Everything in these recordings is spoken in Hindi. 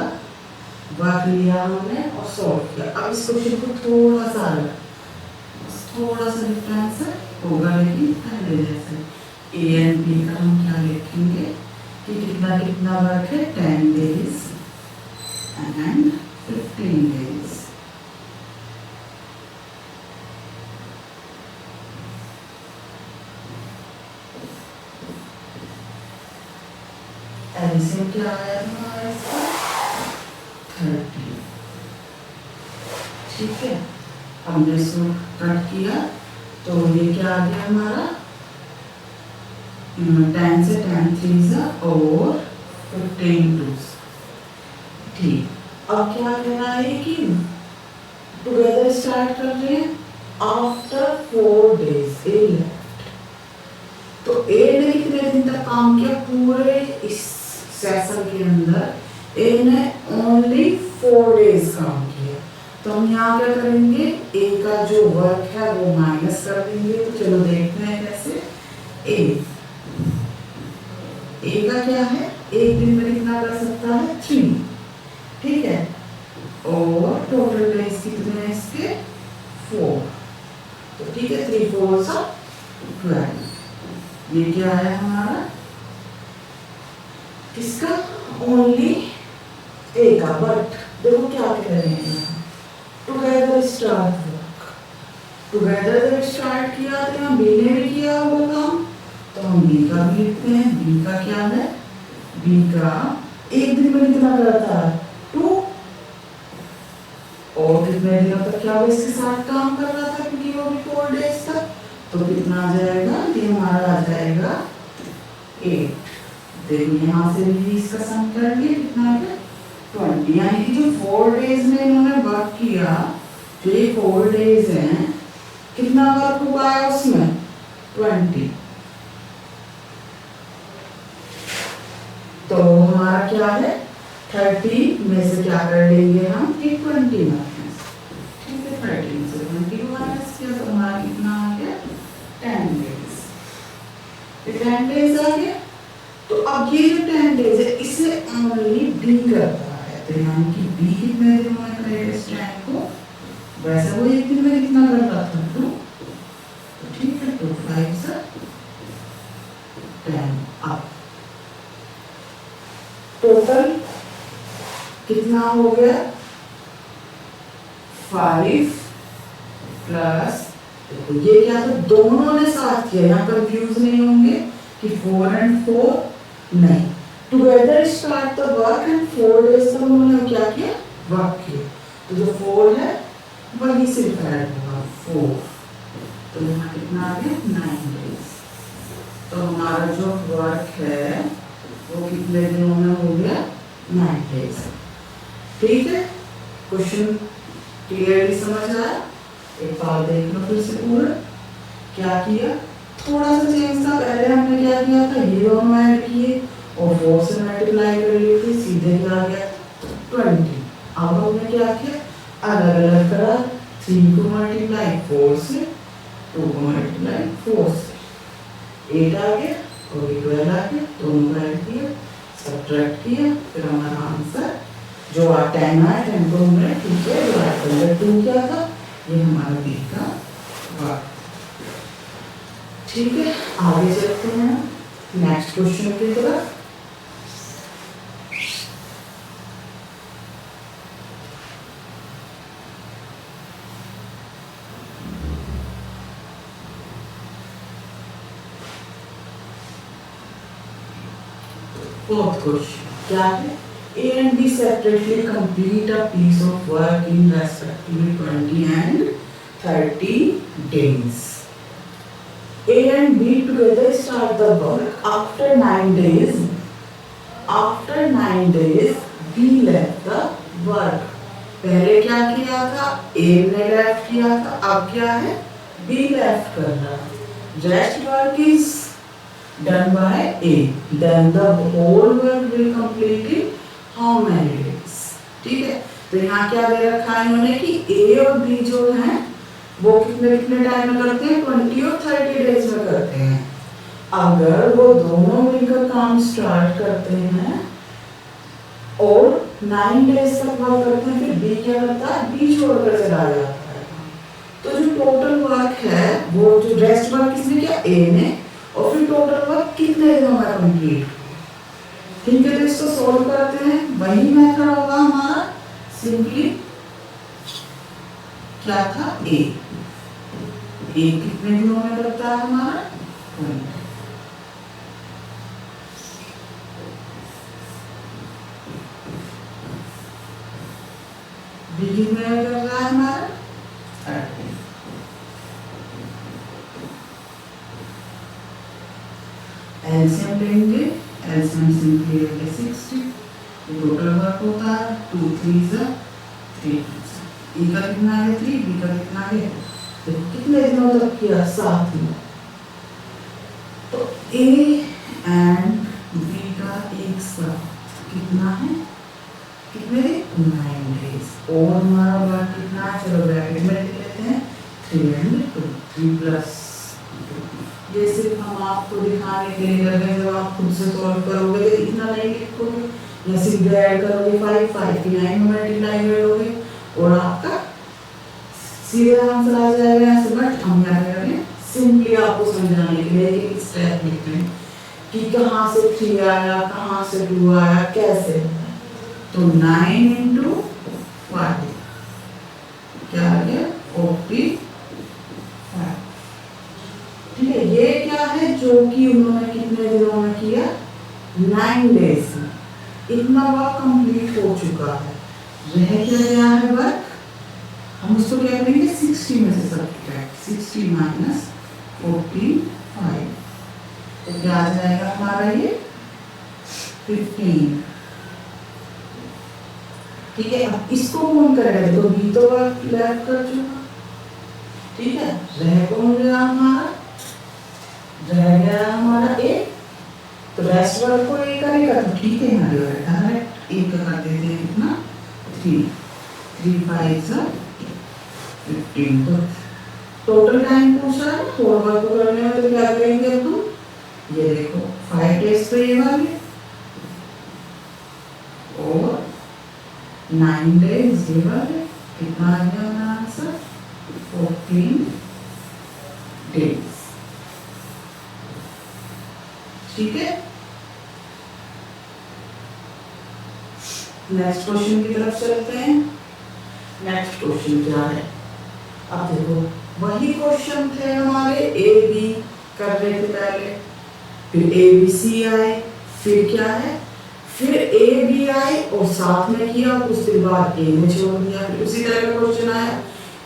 का वर्क लिया हमने और सॉल्व किया। अब इस क्वेश्चन को थोड़ा सा डिफरेंस होगा, लेकिन पहले जैसे ए एंड बी का हम क्या लिखेंगे कि कितना कितना वर्क है, 10 days एंड 15 days। एलसीएम क्या आया हमारा इसका 30। ठीक है, हमने इसको कट किया तो ये क्या आ गया हमारा 10 से 10 3 और 15 2। ठीक, अब क्या कहना है कि टुगेदर स्टार्ट कर रहे हैं आफ्टर 4 days ए लेफ्ट। तो ए ने कितने दिन तक काम किया पूरे इस सेशन के अंदर? ए ने ओनली 4 days काम किया। तो हम यहाँ क्या करेंगे, ए का जो वर्क है वो माइनस कर देंगे। तो चलो देखते हैं कैसे। ए का क्या है, एक दिन में कितना कर सकता है 3। ठीक है, और टोटल डेज कितने हैं इसके 4। तो ठीक है, 3 4 12। ये क्या है हमारा किसका, ओनली ए का। बट देखो क्या कह रहे हैं, टुगेदर स्टार्ट वर्क। टुगेदर जब स्टार्ट किया तो यहाँ बी ने भी किया वो काम, तो हम बी का भी लिखते हैं। बी का क्या है, बी का एक दिन में कितना करता है 2, और कितने दिनों तक क्या वो इसके साथ काम कर रहा था, क्योंकि वो भी 4 days तक। तो कितना आ जाएगा, ये हमारा आ जाएगा 8। देखो यहाँ से भी इसका सम कर लिए, कितना है 20। यानी कि जो 4 days में इन्होंने वर्क किया, जो ये 4 days हैं, कितना वर्क हुआ है उसमें 20। तो हमारा क्या है 30 में से क्या कर लेंगे हम 20 माइनस। ठीक है, 30 में से 20 माइनस किया तो हमारा कितना आ गया 10 days। 10 days आ गया। तो अब ये जो 10 days है इसे ओनली बी करता है। तो यानी कि बी कितने दिन में करेगा इस टाइम को, वैसे वो एक दिन में कितना कर रहा था 2। तो ठीक है, 2 5 10। अब टोटल कितना हो गया 5 प्लस, देखो ये क्या था दोनों ने साथ किया, यहाँ कंफ्यूज नहीं होंगे कि 4 and 4 नहीं। Together start the work and 4 days तक उन्होंने क्या किया वर्क किया। तो जो 4 है वही सिर्फ ऐड होगा 4। तो यहाँ कितना आ गया 9 days। तो हमारा जो वर्क है वो कितने दिनों में हो गया 9 days। ठीक है, क्वेश्चन क्लियरली समझ आया? एक बार देख लो फिर से पूरा। क्या किया, थोड़ा सा चेंज था। पहले हमने क्या किया था, ये दोनों ऐड किए और 4 से मल्टीप्लाई कर लिए थे, सीधे क्या आ गया 20। अब हमने क्या किया, अलग अलग करा। 3 को मल्टीप्लाई 4 से, 2 को मल्टीप्लाई 4 से, 8 आ गया और 12 आ गया। दोनों को ऐड किया, सब्ट्रैक्ट किया, फिर हमारा आंसर जो 10 आया 10 को हमने 2 से डिवाइड कर लिया। 2 क्या था, ये हमारा बी का वर्क। ठीक है, आगे चलते हैं नेक्स्ट क्वेश्चन की तरफ। फोर्थ क्वेश्चन क्या है, A and B separately complete a piece of work in respectively 20 and 30 days. A and B together start the work after 9 days. After 9 days, B left the work. पहले क्या किया था, A ने लेफ्ट किया था, अब क्या है B लेफ्ट कर रहा है। Rest work is done by A. Then the whole work will complete in how many days? ठीक है, तो यहाँ क्या दे रखा है इन्होंने कि A और B जो हैं वो कितने कितने टाइम में करते हैं 20 और 30 डेज में करते हैं। अगर वो दोनों मिलकर काम स्टार्ट करते हैं और 9 डेज तक वर्क करते हैं, फिर बी क्या करता है, बी छोड़कर चला जाता है। तो जो टोटल वर्क है वो जो रेस्ट वर्क किसने किया, ए ने, और फिर टोटल वर्क कितने दिनों में कंप्लीट। ठीक है, तो इसको सोल्व करते हैं। वही मेथड होगा हमारा, सिंपली क्या था, ए कितने दिनों में करता है हमारा, 20। बी कितने में कर रहा है हमारा, 30। एलसीएम लेंगे, एलसीएम सिंपली लेंगे 60, टोटल वर्क होता है 2 3 3। ई का कितना है 3, बी का कितना है, तो कितने दिनों तक किया, 7 दिन। तो ए एंड बी का एक साथ कितना है, कितने दिन, 9 डेज। और हमारा वर्क कितना है, चलो ब्रैकेट में लिख लेते हैं, 3 and 2, 3 plus 2। ये सिर्फ हम आपको दिखाने के लिए कर रहे हैं, जब आप खुद से सॉल्व करोगे तो इतना नहीं लिखोगे, या सीधे ऐड करोगे 5 की 9 में मल्टीप्लाई करोगे और आपका सीधे आंसर आ जाएगा ऐसे। बट हम क्या कर रहे हैं, सिंपली आपको समझाने के लिए एक स्टेप लिखते हैं कि कहाँ से 3 आया, कहाँ से 2 आया, कैसे। तो 9 into 5 क्या आ गया, 45। ठीक है, ये क्या है जो कि उन्होंने कितने दिनों में किया, 9 डेज में। इतना वर्क कंप्लीट हो चुका है। रह क्या गया है वर्क, हम उसको क्या करेंगे, 60 में से सब्ट्रैक्ट, 60 माइनस 45, तो क्या आ जाएगा हमारा ये 15। ठीक है, अब इसको कौन करेगा, देखो बी तो वर्क लेफ्ट कर चुका, ठीक है, रह कौन गया हमारा, रह गया हमारा ए, तो रेस्ट वर्क को ए करेगा, तो ठीक है, यहाँ डायरेक्ट ए का कर देते हैं इतना 3 5 15। तो टोटल टाइम पूछा है, 4 वर्क को करने में, तो क्या करेंगे अब हम, ये देखो 5 डेज तो ये वाले और 9 डेज ये वाले, कितना आ गया हमारा आंसर, 14 डेज। ठीक है, नेक्स्ट क्वेश्चन की तरफ चलते हैं। नेक्स्ट क्वेश्चन क्या है, अब देखो वही क्वेश्चन थे हमारे, ए बी कर रहे थे पहले, फिर ए बी सी आए, फिर क्या है, फिर ए बी आए और साथ में किया, कुछ देर बाद ए ने छोड़ दिया, फिर उसी तरह का क्वेश्चन आया,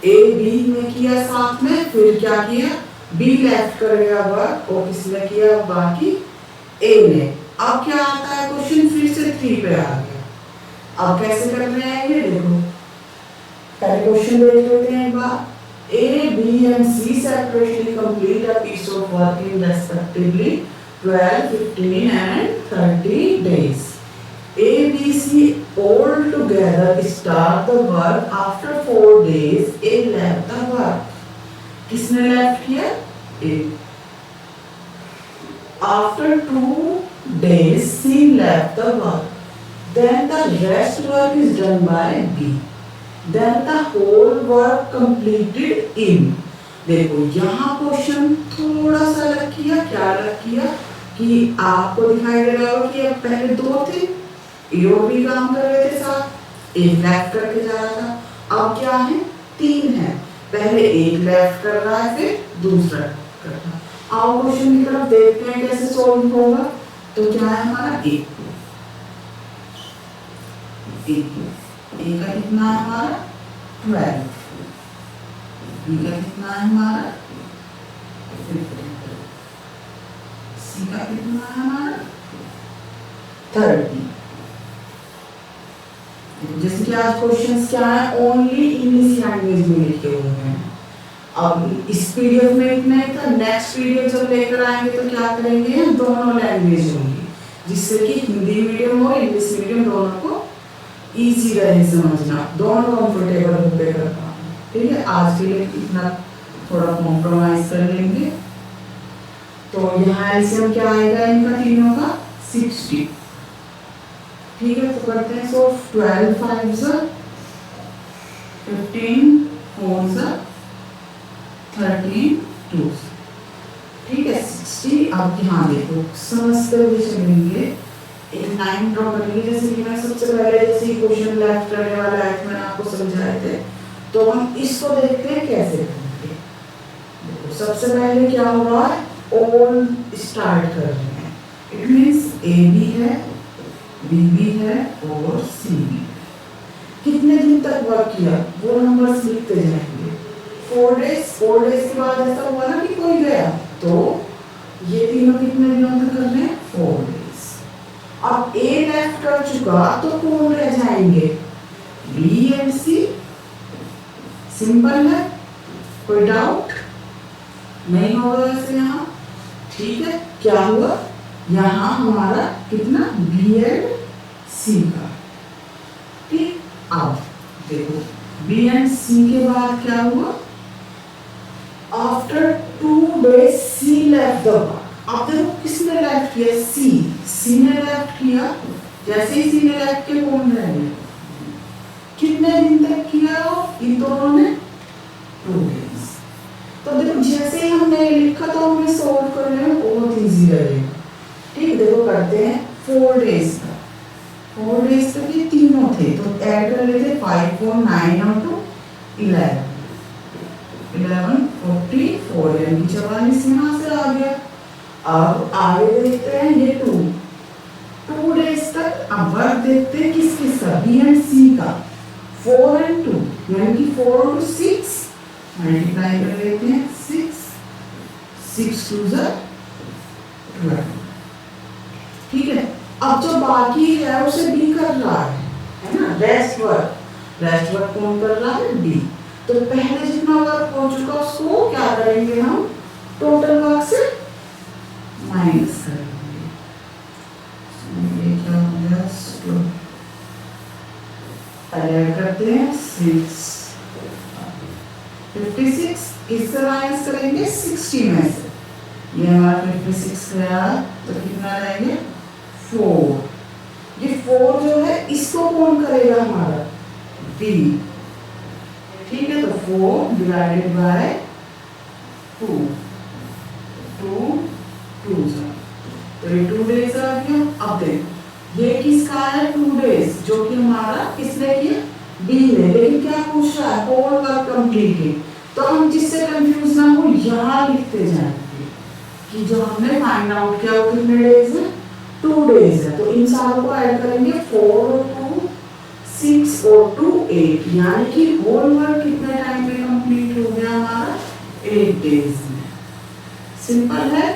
ए बी में किया साथ में, फिर क्या किया, बी लेफ्ट कर गया वर्क और किसने किया बाकी, ए ने। अब क्या आता है क्वेश्चन, फिर से 3 पे आ गया। अब कैसे कर रहे हैं ये देखो, पहले क्वेश्चन देख लेते हैं एक बार। A, B and C separately complete a piece of work in respectively 12, 15 and 30 days. A, B, C all together start the work after 4 days. A left the work. किसने left किया? A. After 2 days, C left the work. Then the rest work is done by B. Then the whole work completed in। देखो यहाँ क्वेश्चन थोड़ा सा अलग किया, क्या अलग किया कि आपको दिखाई दे रहा होगा कि अब पहले 2 थे, ए और बी काम कर रहे थे साथ, एक लेफ्ट करके जा रहा था, अब क्या है 3 है, पहले एक लेफ्ट कर रहा है फिर दूसरा कर रहा है। आओ क्वेश्चन की तरफ देखते हैं कैसे सॉल्व होगा। तो क्या है हमारा ए का कितना है हमारा 12, बी का कितना है हमारा 15, सी का कितना है हमारा 30। जैसे कि आज क्वेश्चंस क्या है, ओनली इंग्लिश लैंग्वेज में लिखे हुए हैं। अब इस पीडीएफ में इतना ही था, नेक्स्ट पीडीएफ जब लेकर आएंगे तो क्या करेंगे, दोनों लैंग्वेज होंगी, जिससे कि हिंदी मीडियम और इंग्लिश मीडियम दोनों को इजी रहे समझना, दोनों कंफर्टेबल होकर करना। ठीक है, आज के लिए इतना थोड़ा कॉम्प्रोमाइज कर लेंगे। तो यहाँ एलसीएम क्या आएगा इनका तीनों का 60। ठीक है, तो करते हैं। सो 12 5 15 4 13 2, ठीक है 60। अब यहाँ देखो समझते हुए चलेंगे, एक लाइन ड्रॉ करेंगे। जैसे कि मैं सबसे पहले जैसे क्वेश्चन लेफ्ट करने वाला है मैंने आपको समझाए थे, तो हम इसको देखते हैं कैसे करेंगे। देखो सबसे पहले क्या होगा, ऑल स्टार्ट कर रहे हैं। इट मीन्स ए बी है, बी भी है और सी भी है। कितने दिन तक वर्क किया वो नंबर्स लिखते जाएंगे। 4 डेज, 4 डेज के बाद ऐसा हुआ ना कि कोई गया, तो ये तीनों कितने दिनों तक कर रहे हैं, 4 डेज। अब ए लेफ्ट कर चुका तो कौन रह जाएंगे, बी एंड सी। सिंपल है, कोई डाउट नहीं होगा ऐसे यहाँ, ठीक है। क्या हुआ यहाँ हमारा कितना, बी एंड सी का, ठीक। अब देखो बी एंड सी के बाद क्या हुआ, after 2 days C left the work. अब देखो किसने लेफ्ट किया, सी ने लेफ्ट किया। जैसे ही सी ने लेफ्ट किया कौन रह गया, कितने दिन तक किया इन दोनों ने, 2 days। तो देखो जैसे ही हमने लिखा तो हमें सॉल्व करने में बहुत इजी रहेगा, ठीक। देखो करते हैं 4 days का, 4 days तक ये तीनों थे, तो ऐड कर लेते 5 4 9 और 2 11 11 44, यानी 44 यहाँ से आ गया। अब आगे देखते हैं ये 2 days तक। अब वर्क देखते हैं किस किस का, बी एंड सी का, 4 and 2, यानी कि 4 to 6 मल्टीप्लाई कर लेते हैं, 6 2 12, ठीक है। अब जो बाकी है उसे बी कर रहा है ना, रेस्ट वर्क कौन कर रहा है, बी। तो पहले जितना वर्क हो चुका उसको क्या करेंगे हम, टोटल वर्क से माइनस करेंगे। ये क्या हो गया, पहले करते हैं 6 56, किससे माइनस करेंगे, 60 में से। ये हमारा 56 गया तो कितना रहेंगे, 4। ये 4 जो है इसको कौन करेगा, हमारा बी, ठीक है। तो 4 डिवाइडेड बाय 2 तो ये 2 days आ गया। अब देखो ये किसका है, 2 days, जो कि हमारा किसने किया, बी ने। लेकिन क्या पूछ रहा है, होल वर्क कंप्लीटेड। तो हम जिससे कंफ्यूज ना हो यहाँ लिखते जाएंगे कि जो हमने फाइंड आउट किया वो कितने डेज है, 2 days है। तो इन सारों को ऐड करेंगे, 4 और 2 6 और 2 8, यानी कि होल वर्क कितने टाइम में कंप्लीट हो गया हमारा, 8 days में। सिंपल है,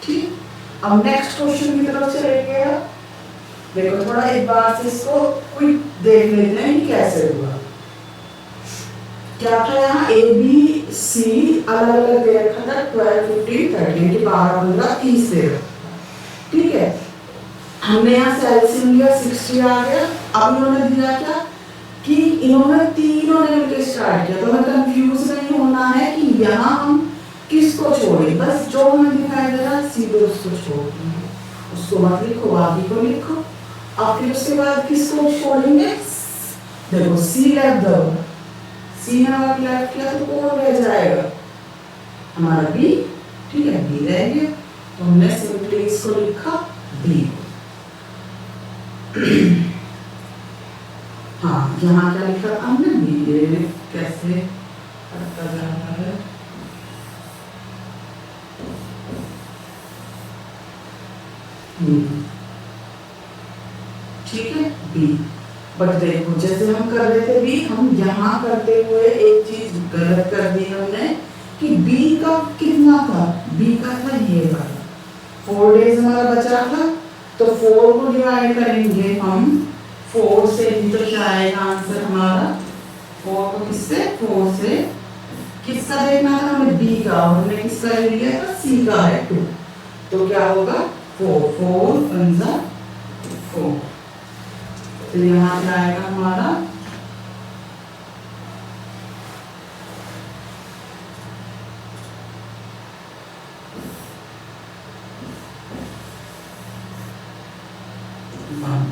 ठीक। अब नेक्स्ट क्वेश्चन की तरफ चलेंगे। देखो थोड़ा एक बार से इसको क्विक देख लेते हैं कि कैसे हुआ। क्या था यहाँ, ए बी सी अलग अलग दे रखा था, 12 15 13 के 12 15 30 दे रखा, ठीक है। हमने यहाँ से एलसीएम लिया, 60 आ गया। अब इन्होंने दिया क्या कि इन्होंने तीनों ने मिलकर स्टार्ट किया, तो हमें कंफ्यूज नहीं होना है कि यहाँ हम किसको छोड़े, बस जो हमें दिखाई दे रहा सीधे उसको छोड़ देंगे, उसको मत लिखो, बाकी को लिखो। अब फिर उसके बाद किसको छोड़ेंगे, देखो सी लेफ्ट द, सी ने वर्क लेफ्ट किया तो कौन रह जाएगा, हमारा बी, ठीक है, बी रह गया। तो हमने सिंपली इसको लिखा बी। हाँ यहाँ क्या लिखा था हमने, बी। कैसे करता जा रहा है, ठीक है, बी। बट देखो जैसे हम कर रहे थे बी, हम यहाँ करते हुए एक चीज गलत कर दी हमने कि बी का कितना था, बी का था ये वाला, 4 days हमारा बचा था। तो 4 को डिवाइड करेंगे हम 4 से, तो क्या आएगा आंसर हमारा, 4 को किससे, 4 से। किसका देखना था हमें, बी का, हमने किसका ले लिया था, सी का है 2। तो क्या होगा, 4 4 4। तो यहाँ क्या आएगा हमारा, 1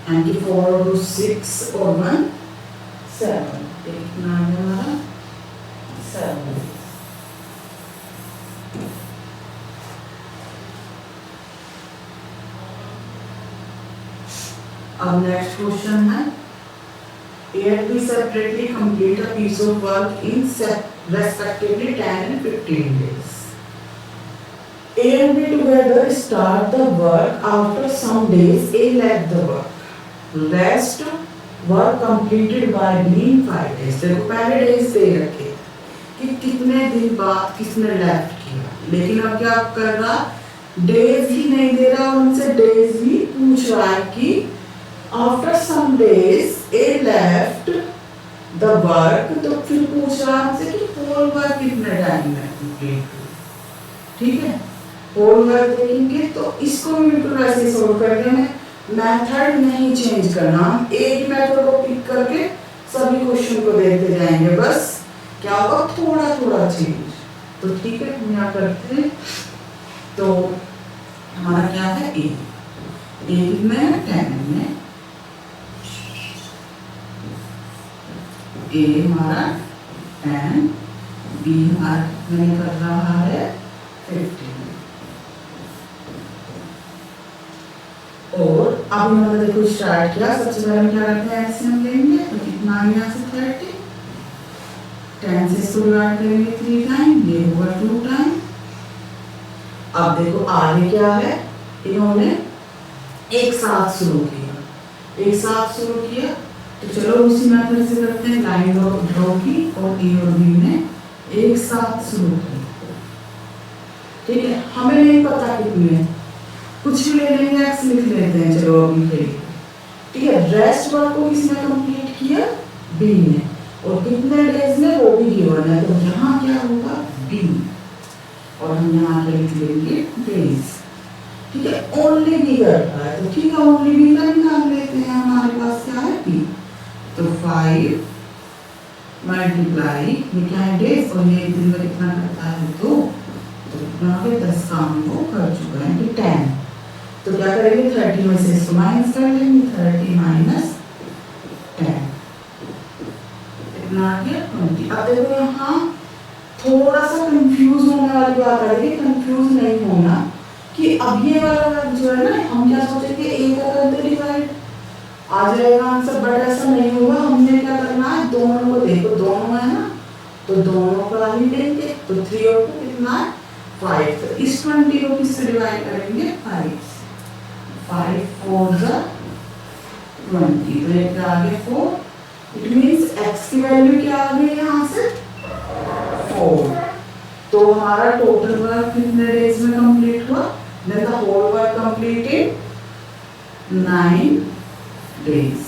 एंड की 4 और 2 6 और 1 7, कितना है हमारा 7। अब नेक्स्ट क्वेश्चन है A and B separately complete a piece of work in respectively 10 and 15 days. A and B together start the work. After some days, A left the work. Rest work completed by B in 5 days. देखो पहले days दे रखे कि कितने दिन बाद किसने left किया, लेकिन अब क्या कर रहा, days ही नहीं दे रहा, उनसे days ही पूछ रहा है कि after some days A left the work, तो फिर पूछ रहा हमसे कि whole work कितने टाइम में कंप्लीट हुई। ठीक है, whole work देखेंगे तो इसको भी बिल्कुल वैसे सोल्व कर देंगे, मेथड नहीं चेंज करना, एक मेथड को पिक करके सभी क्वेश्चन को देखते जाएंगे, बस क्या होगा थोड़ा थोड़ा चेंज। तो ठीक है, हम यहाँ करते हैं। तो हमारा क्या है ए कितना है 10 में, ए हमारा 10, बी हमारा नहीं कर रहा है 15। और अब हमने देखो स्टार्ट किया, सबसे पहले क्या करते हैं एलसीएम लेंगे, तो कितना आ गया 30, 10 से इसको डिवाइड करेंगे 3 टाइम, ये होगा 2 टाइम। अब देखो आगे क्या है, इन्होंने एक साथ शुरू किया, तो चलो उसी मेथड से करते हैं, लाइन ड्रॉ की और ए और बी ने एक साथ शुरू की। ठीक है, हमें नहीं पता कितने, कुछ भी ले लेंगे, एक्स लिख लेते हैं चलो अभी के लिए। ठीक है, रेस्ट वर्क को किसने कंप्लीट किया, बी ने, और कितने डेज में वो भी गिवन है, तो यहाँ क्या होगा बी, और हम यहाँ पे लिख लेंगे डेज। ठीक है, ओनली बी कर रहा है, तो ठीक है ओनली बी का निकाल लेते हैं, हमारे पास क्या है बी, तो 5 मल्टीप्लाई ये क्या है डेज, और ये दिन में कितना करता है तो यहाँ पे 10 काम वो कर चुका है कि 10। तो क्या करेंगे 30 में से इसको माइनस कर लेंगे, 30 माइनस 10 कितना आ गया 20। अब देखो यहाँ थोड़ा सा कंफ्यूज होने वाली बात आ रही है, कंफ्यूज नहीं होना कि अब ये वाला जो है ना, हम क्या सोचेंगे ए का करते डिवाइड आ जाएगा आंसर, बट ऐसा नहीं होगा। हमने क्या करना है, दोनों को देखो, दोनों है ना, तो दोनों का ही लेंगे, तो 3 और 2 कितना है 5, तो इस 20 को किससे डिवाइड करेंगे 5 4 जा 20, तो एक आ गया 4, इट मींस x की वैल्यू क्या आ गई यहाँ से 4। तो हमारा टोटल वर्क कितने डेज में कंप्लीट हुआ, then the whole work completed 9 days।